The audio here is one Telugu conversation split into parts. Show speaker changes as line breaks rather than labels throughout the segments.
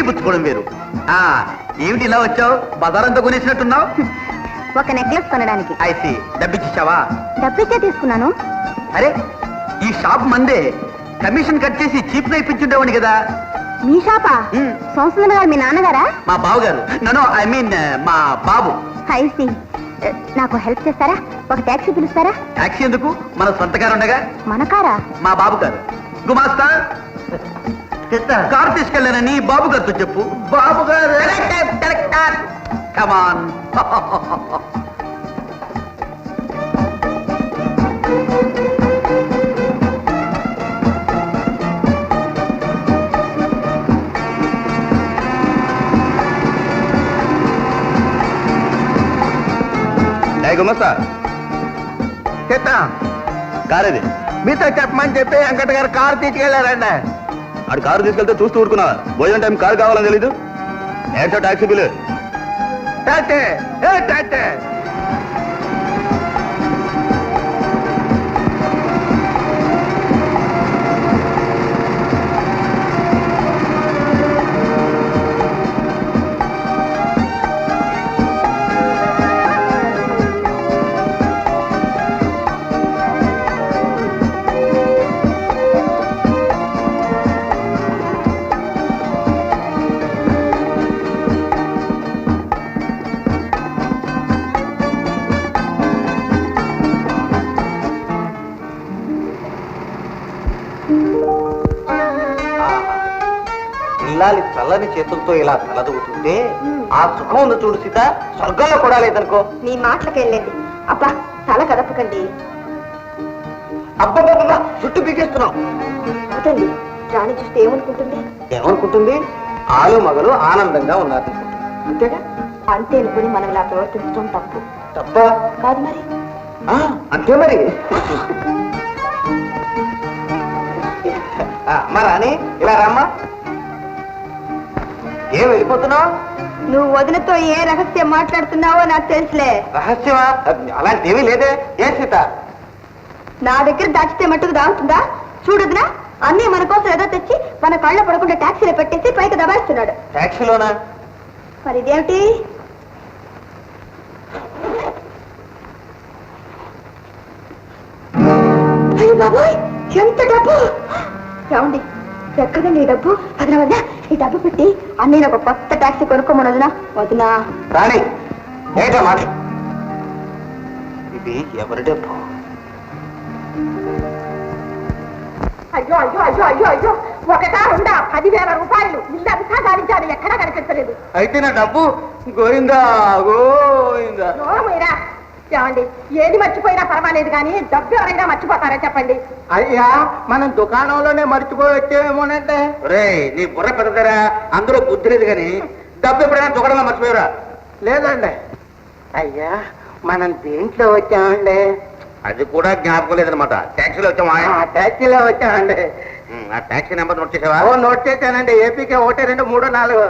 పుచ్చుకోవడం వేరు. ఏమిటి ఇలా వచ్చావు? బజారంతా కొనేసినట్టున్నావు.
ఒక నెక్లెస్ కొనడానికి.
ఐసి డబ్బిచ్చావా?
డబ్బిచ్చే తీసుకున్నాను.
అరే ఈ షాప్ మందే, కమిషన్ కట్ చేసి చీప్ గా ఇప్పించుండేవాడి కదా.
మీ షాపా? సంవత్సరం గారు మీ నాన్నగారా?
మా బాబు గారు. నన్ను ఐ మీన్ మా బాబు.
ఐసి నాకు హెల్ప్ చేస్తారా? ఒక టాక్సీ పిలుస్తారా?
టాక్సీ ఎందుకు? మన సొంత కారు ఉండగా.
మన కారా?
మా బాబు గారు. గుమాస్తా కారు తీసుకెళ్ళానని బాబు గారితో చెప్పు. బాబు గారు కమాన్. గుమస్తా చెప్తా కారేది మీతో చెప్పమని చెప్పి వెంకట గారు కారు తీసుకెళ్లారండి. ఆడు కారు తీసుకెళ్తే చూస్తూ ఊరుకున్నా. భోజనం టైం కారు కావాలని తెలీదు. ఏంటో టాక్సీ బిల్లు. ఇల్లాలి చల్లని చేతులతో ఇలా తలదూతుంటే ఆ సుఖం ఉంది చూడు సీత, స్వర్గంలో కూడా లేదనుకో.
మీ మాటలకెళ్ళండి. అబ్బా తల కదపకండి.
అబ్బా చుట్టూ పీకేస్తున్నావు.
అదండి రాణి చూస్తే ఏమనుకుంటుంది?
ఏమనుకుంటుంది? ఆలు మగలు ఆనందంగా ఉన్నారు అంతేగా.
అంతే అనుకుని మనం ఇలా ప్రవర్తించడం తప్పు.
తప్పా?
కాదు మరి.
అంతే మరి. అమ్మా రాణి ఇలా రమ్మా. ఏం వెళ్ళిపోతున్నావు?
నువ్వు వదినతో ఏ రహస్యం మాట్లాడుతున్నావో నాకు తెలుసులే.
రహస్యమా? అలాంటి ఏమీ లేదే. ఏ సీత?
నా దగ్గర దాచితే మట్టుకు దాగుతుందా? చూడదునా అన్నీ మన కోసం ఏదో తెచ్చి మన కళ్ళ పడకుండా టాక్సీలో పెట్టేసి పైకి దబాయిస్తున్నాడు.
టాక్సీలోనా?
మరి ఇదేమిటి? బాబోయ్ ఎంత డబ్బు! ఏమండి ఎక్కడండి ఈ డబ్బు? వదిన వదిన ఈ డబ్బు పెట్టి అన్నీ ఒక కొత్త టాక్సీ కొనుక్కోమని వదినా. వదినా
రాణి ఏంటో మాట. ఇది ఎవరి డబ్బు?
అయ్యో అయ్యో అయ్యో అయ్యో అయ్యో ఒకటా రెండా 10,000 రూపాయలు ఇల్లు అంతా గాలించాడు, ఎక్కడా కనిపించలేదు.
అయితే నా డబ్బు గోయిందా గోయిందా.
మీరా ఏమండి ఏది మర్చిపోయినా పర్వాలేదు కానీ డబ్బు ఎవరైనా మర్చిపోతారా చెప్పండి.
అయ్యా మనం దుకాణంలోనే మర్చిపోయి వచ్చేమోనంటే. రే నీ బుర్ర పెద్దదరా, అందులో బుద్ధి లేదు కానీ డబ్బు ఎప్పుడైనా దుకాణంలో మర్చిపోయారా? లేదండి. అయ్యా మనం దేంట్లో వచ్చామండి? అది కూడా జ్ఞాపకం లేదనమాట. ట్యాక్సీలో వచ్చామా? ట్యాక్సీలో వచ్చామండి. ఆ ట్యాక్సీ నెంబర్ నోట్ చేసావా? నోట్ చేశానండి. ఏపీకే 1 2 3 4.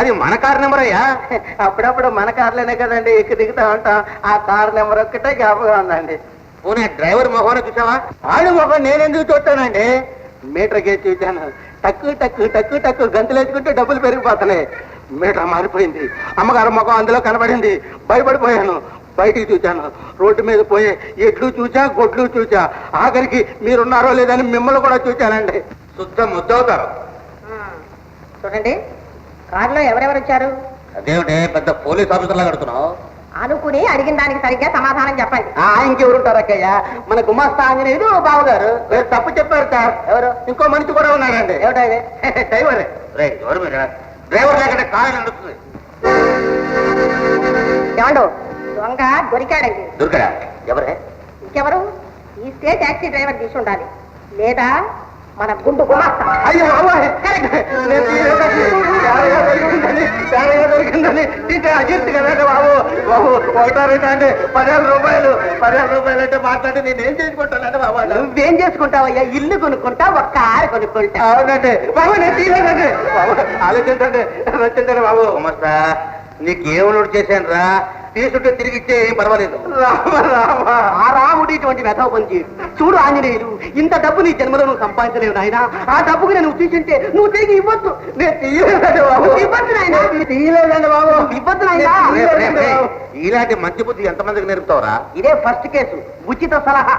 అది మన కారు నెంబర్ అయ్యా. అప్పుడప్పుడు మన కార్లోనే కదండి ఎక్కి దిగుతా ఉంటాం. ఆ కారు నెంబర్ ఒక్కటే జ్ఞాపకం ఉందండి. పోనీ డ్రైవర్ మొహం చూసావా? ఆడు మొహం నేనెందుకు చూస్తానండి? మీటర్ గేజ్ చూశాను. టక్కు టక్కు టక్కు టక్కు గంతులు వేసుకుంటే డబ్బులు పెరిగిపోతున్నాయి. మీటర్ మారిపోయింది. అమ్మగారు ముఖం అందులో కనబడింది. భయపడిపోయాను. బయటికి చూశాను. రోడ్డు మీద పోయే ఎడ్లు చూసా, గొడ్లు చూసా. ఆఖరికి మీరున్నారో లేదని మిమ్మల్ని కూడా చూశానండి. శుద్ధ ముద్దవుతారు.
చూడండి కారులో ఎవరెవరు వచ్చారు?
అదేమిటే పెద్ద పోలీస్ ఆఫీసర్లా కడుతున్నావు?
అనుకుని అడిగిన దానికి సరిగ్గా సమాధానం చెప్పండి.
ఇంకెవరుంటారు అక్కయ్య? మన గుమాస్తా ఆంజనేయుడు బాబు గారు. తప్పు చెప్పారు సార్. ఎవరు? ఇంకో మనిషి కూడా ఉన్నాడండి. ఏమిటా డ్రైవర్. ఎవరు మీరు? డ్రైవర్ లేకుండా కారు నడుస్తుంది.
ఏమండు దొంగ దొరికాడండి.
దొరికాడా? ఎవరే?
ఇంకెవరు? ఈ స్టేట్ టాక్సీ డ్రైవర్ తీసి ఉండాలి, లేదా మన గుండు గుమాస్తా.
అయ్యో దొరికిందని అజిత్ కదండి బాబు. బాబు ఒకటారేట అంటే 10,000 రూపాయలు. 10,000 రూపాయలు అంటే మాట్లాడి నేనేం చేసుకుంటానంటే బాబా.
నువ్వేం చేసుకుంటావయ్యా? ఇల్లు కొనుక్కుంటా, ఒక కారు కొనుక్కుంటా.
అవునండి బాబు. నేను తీయలేదండి బాబు. ఆలోచించండి రచించండి బాబు. గుమస్తా నీకేం నోట్ చేశాను రా. తీసుంటే తిరిగి ఇచ్చే ఏం పర్వాలేదు.
ఆ రాముడు ఇటువంటి వ్యథ పని చూడు ఆంజనేయులు, ఇంత డబ్బు నీ జన్మలో నువ్వు సంపాదించలేవు నాయన. ఆ డబ్బుకి నేను తీసుంటే నువ్వు తిరిగి ఇవ్వద్దు.
నేను తీయలేదండి బాబు.
ఇవ్వద్దు నాయన,
తీయలేదండి బాబు.
ఇవ్వద్దు
రే, రే, రే,
నాయన.
ఇలాంటి మంచి బుద్ధి ఎంతమందికి నేర్పుతావురా?
ఇదే ఫస్ట్ కేసు, ఉచిత సలహా.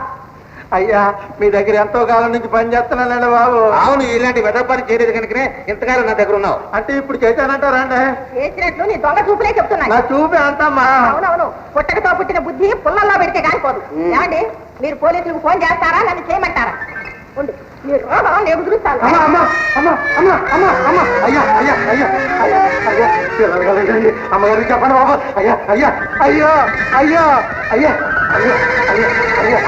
అయ్యా మీ దగ్గర ఎంతో కాలం నుంచి పని చేస్తున్నానండి బాబు. అవును, ఇలాంటి వెద పని చేయలేదు కనుకనే ఇంతకాలం నా దగ్గర ఉన్నావు. అంటే ఇప్పుడు చేశానంటారా అండి?
చేసినట్లు నీ దొంగ చూపులే చెప్తున్నాను.
నా చూపే అంతమ్మా.
అవునవును, పుట్టకతో పుట్టిన బుద్ధి పుల్లల్లో పెడితే కానిపోదు. ఏమండి, మీరు పోలీసులకు ఫోన్ చేస్తారా, నన్ను చేయమంటారా? ఉండు, మీరు రోగం నేను కుదురుస్తాను.
అమ్మా అమ్మా అమ్మా అమ్మా అమ్మా అమ్మా అయ్యా అయ్యా అయ్యా అయ్యా అయ్యా పిల్లలు కలగండి. అమ్మగారికి చెప్పండి బాబు. అయ్యా అయ్యా అయ్యో అయ్యో అయ్యా అయ్యా అయ్యా అయ్యా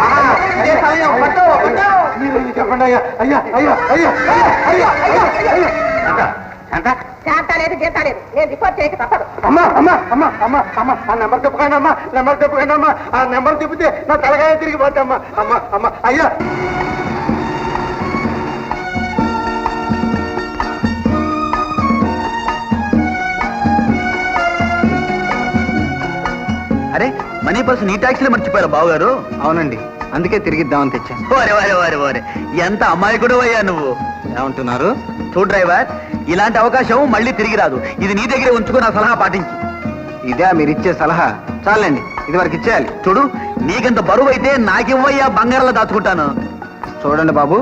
ఇదే సమయం, పట్టు, పట్టు.
మీరు చెప్పండి అయ్యా అయ్యా అయ్యా అయ్యా అయ్యా అయ్యా అయ్యా అంట
చేస్తా లేదు, చేస్తా లేదు, నేను రిపోర్ట్ చేయక తప్పదు.
అమ్మా అమ్మా అమ్మా అమ్మా అమ్మా ఆ నెంబర్ చెప్పుకోండి అమ్మా, నెంబర్ చెప్పుకోండి అమ్మా. ఆ నెంబర్ చెప్తే నా తలకాయ తిరిగి పోతామ్మా. అమ్మా అమ్మా అయ్యా.
అరే మనీ పర్సు నీ టాక్సీలో మర్చిపోయారు బావగారు.
అవునండి, అందుకే తిరిగిద్దామని తెచ్చాను.
వారే వారే వారే వారే ఎంత అమాయకుడు అయ్యా నువ్వు.
ఏమంటున్నారు?
చూడు డ్రైవర్, ఇలాంటి అవకాశం మళ్ళీ తిరిగి రాదు. ఇది నీ దగ్గరే ఉంచుకున్న సలహా పాటించి.
ఇదే మీరిచ్చే సలహా? చాలండి, ఇది వరకు ఇచ్చేయాలి.
చూడు, నీకంత బరువు అయితే నాకివ్వయ్యా, బంగారంలో దాచుకుంటాను.
చూడండి బాబు,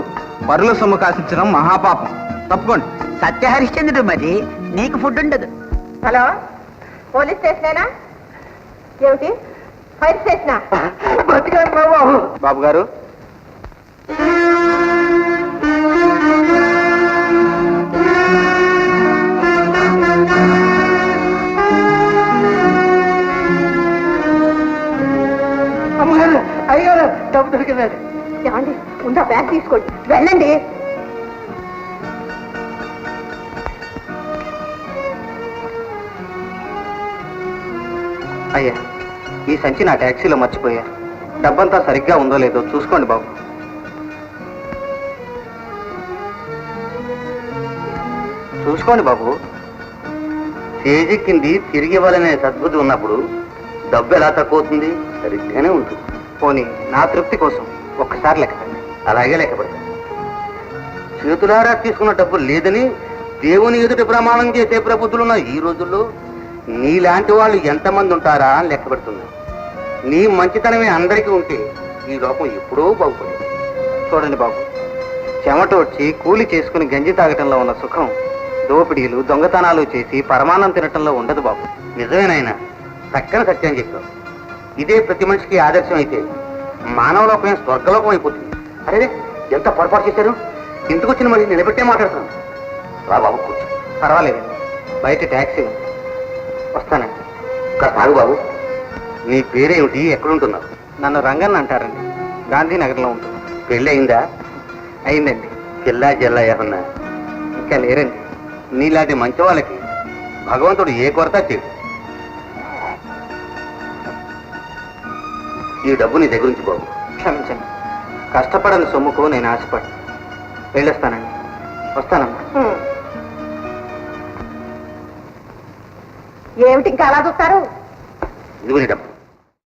పరుల సొమ్ము కాసించడం మహాపాపం. తప్పుకోండి.
సత్య హరిశ్చంద్రుడు మరి, నీకు ఫుడ్ ఉండదు.
హలో, పోలీస్ స్టేషనేనా? ఏమిటి, ఫైర్ స్టేషనా?
బతికాను బాబు.
బాబు గారు,
అమ్మగారు అయ్యారు డబ్బు దొరికిందండి.
ఏమండి, ముందు బ్యాగ్ తీసుకోండి, వెళ్ళండి.
అయ్యా ఈ సంచి నా ట్యాక్సీలో మర్చిపోయా. డబ్బంతా సరిగ్గా ఉందో లేదో చూసుకోండి బాబు. చూసుకోండి బాబు.
చేజిక్కింది తిరిగి ఇవ్వాలనే సద్బుద్ధి ఉన్నప్పుడు డబ్బు ఎలా తక్కువ అవుతుంది? సరిగ్గానే ఉంటుంది.
పోనీ నా తృప్తి కోసం ఒక్కసారి లెక్క పెట్టండి.
అలాగే లెక్క పెడతాను. చేతులారా తీసుకున్న డబ్బు లేదని దేవుని ఎదుటి ప్రమాణం చేసే ప్రబుద్ధులున్న ఈ రోజుల్లో నీలాంటి వాళ్ళు ఎంతమంది ఉంటారా అని లెక్క పెడుతున్నా. నీ మంచితనమే అందరికీ ఉంటే ఈ లోకం ఎప్పుడో బాగుపడింది.
చూడండి బాబు, చెమట వచ్చి కూలి చేసుకుని గంజి తాగటంలో ఉన్న సుఖం దోపిడీలు దొంగతనాలు చేసి పరమాన్నం తినటంలో ఉండదు బాబు.
నిజమేనాయన, చక్కని సత్యం చెప్పావు. ఇదే ప్రతి మనిషికి ఆదర్శం అయితే మానవలోకమే స్వర్గలోకం అయిపోతుంది. అరే ఎంత పొరపాటు చేశారు. ఇంటికి వచ్చిన మరి నిలబెట్టే మాట్లాడుతున్నాను. రా బాబు కూర్చో.
పర్వాలేదండి, బయట ట్యాక్సీ ఉంది, వస్తానండి.
ఇక్కడ తాగు బాబు. నీ పేరేమిటి, ఎక్కడుంటున్నావు?
నన్ను రంగన్ అంటారండి, గాంధీనగర్లో ఉంటుంది.
పెళ్ళి అయిందా?
అయిందండి.
జిల్లా జిల్లా ఏమన్నా?
ఇంకా లేరండి.
నీలాంటి మంచి వాళ్ళకి భగవంతుడు ఏ కొరత చేయడు. ఈ డబ్బు నీ దగ్గర నుంచి బాబు.
క్షమించండి, కష్టపడని సొమ్ముకు నేను ఆశపడి వెళ్ళొస్తానండి. వస్తానమ్మా.
ఏమిటి ఇంకా అలా చూస్తారు?
ఇదిగో నీ డబ్బు.